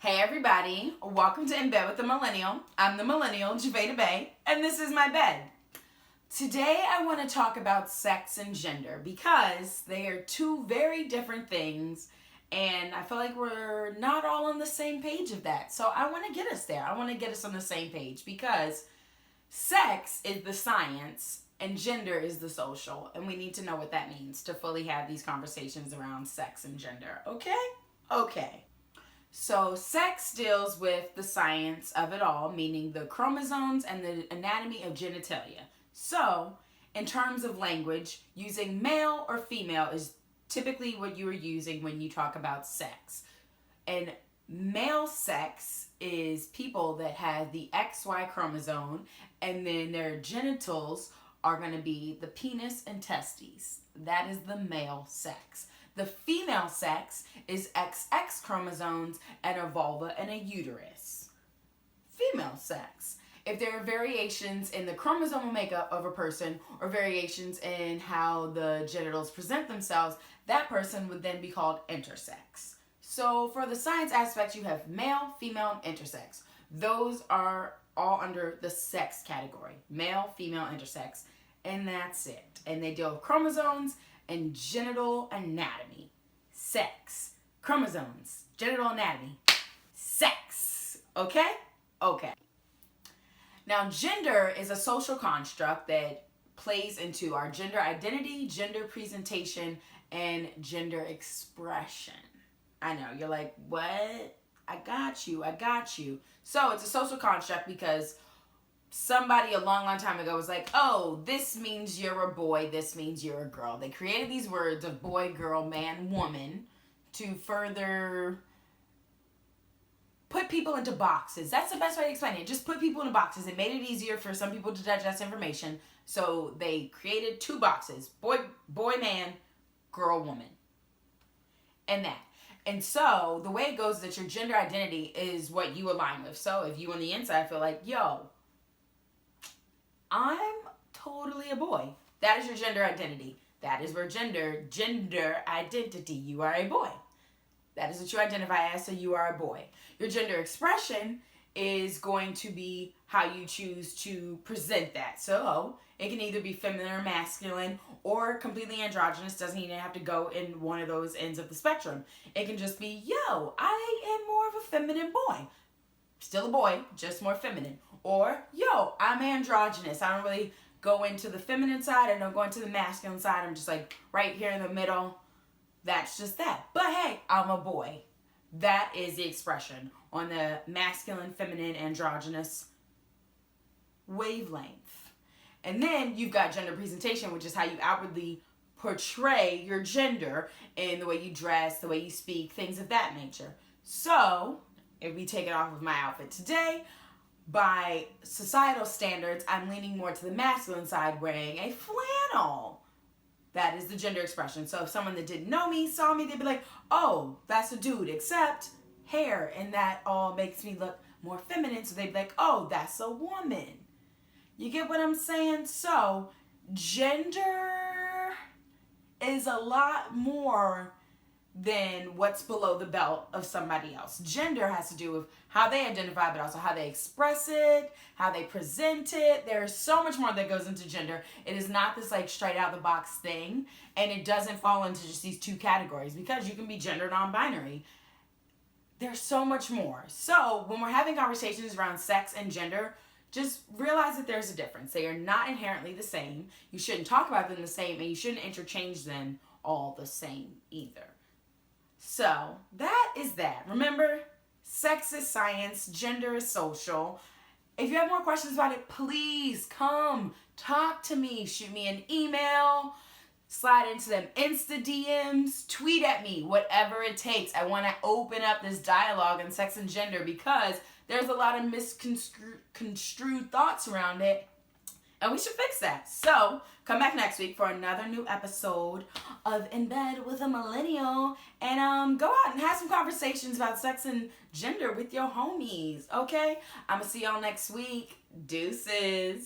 Hey everybody, welcome to In Bed with the Millennial. I'm the Millennial, Javeda Bay, and this is my bed. Today I want to talk about sex and gender because they are two very different things and I feel like we're not all on the same page of that. So I want to get us there. I want to get us on the same page because sex is the science and gender is the social, and we need to know what that means to fully have these conversations around sex and gender. Okay. So sex deals with the science of it all, meaning the chromosomes and the anatomy of genitalia. So in terms of language, using male or female is typically what you are using when you talk about sex. And male sex is people that have the XY chromosome, and then their genitals are going to be the penis and testes. That is the male sex. The female sex is XX chromosomes and a vulva and a uterus. Female sex. If there are variations in the chromosomal makeup of a person or variations in how the genitals present themselves, that person would then be called intersex. So for the science aspect, you have male, female, and intersex. Those are all under the sex category. Male, female, intersex. And that's it. And they deal with chromosomes and genital anatomy. Sex. Chromosomes. Genital anatomy. Sex. Okay? Okay. Now, gender is a social construct that plays into our gender identity, gender presentation, and gender expression. I know, you're like, what? I got you. So, it's a social construct because somebody a long time ago was like, oh, this means you're a boy, this means you're a girl. They created these words of boy, girl, man, woman to further put people into boxes. That's the best way to explain it. Just put people into boxes. It made it easier for some people to digest information. So they created two boxes, boy, man, girl, woman. And that. And so the way it goes is that your gender identity is what you align with. So if you on the inside feel like, yo, I'm totally a boy. That is your gender identity. That is where gender identity. You are a boy. That is what you identify as, so you are a boy. Your gender expression is going to be how you choose to present that. So it can either be feminine or masculine or completely androgynous. Doesn't even have to go in one of those ends of the spectrum. It can just be, yo, I am more of a feminine boy. Still a boy, just more feminine. Or, yo, I'm androgynous. I don't really go into the feminine side. I don't go into the masculine side. I'm just like right here in the middle. That's just that. But hey, I'm a boy. That is the expression on the masculine, feminine, androgynous wavelength. And then you've got gender presentation, which is how you outwardly portray your gender in the way you dress, the way you speak, things of that nature. So if we take it off of my outfit today, by societal standards, I'm leaning more to the masculine side, wearing a flannel. That is the gender expression. So if someone that didn't know me saw me, they'd be like, oh, that's a dude, except hair. And that all makes me look more feminine. So they'd be like, oh, that's a woman. You get what I'm saying? So gender is a lot more than what's below the belt of somebody else. Gender has to do with how they identify, but also how they express it, how they present it. There's so much more that goes into gender. It is not this like straight out the box thing, and it doesn't fall into just these two categories because you can be gender non-binary. There's so much more. So when we're having conversations around sex and gender, just realize that there's a difference. They are not inherently the same. You shouldn't talk about them the same, and you shouldn't interchange them all the same either. So that is that. Remember, sex is science, gender is social. If you have more questions about it, please come talk to me. Shoot me an email, slide into them Insta DMs, tweet at me, whatever it takes. I want to open up this dialogue on sex and gender because there's a lot of misconstrued thoughts around it. And we should fix that. So, come back next week for another new episode of In Bed with a Millennial. And go out and have some conversations about sex and gender with your homies, okay? I'm going to see y'all next week. Deuces.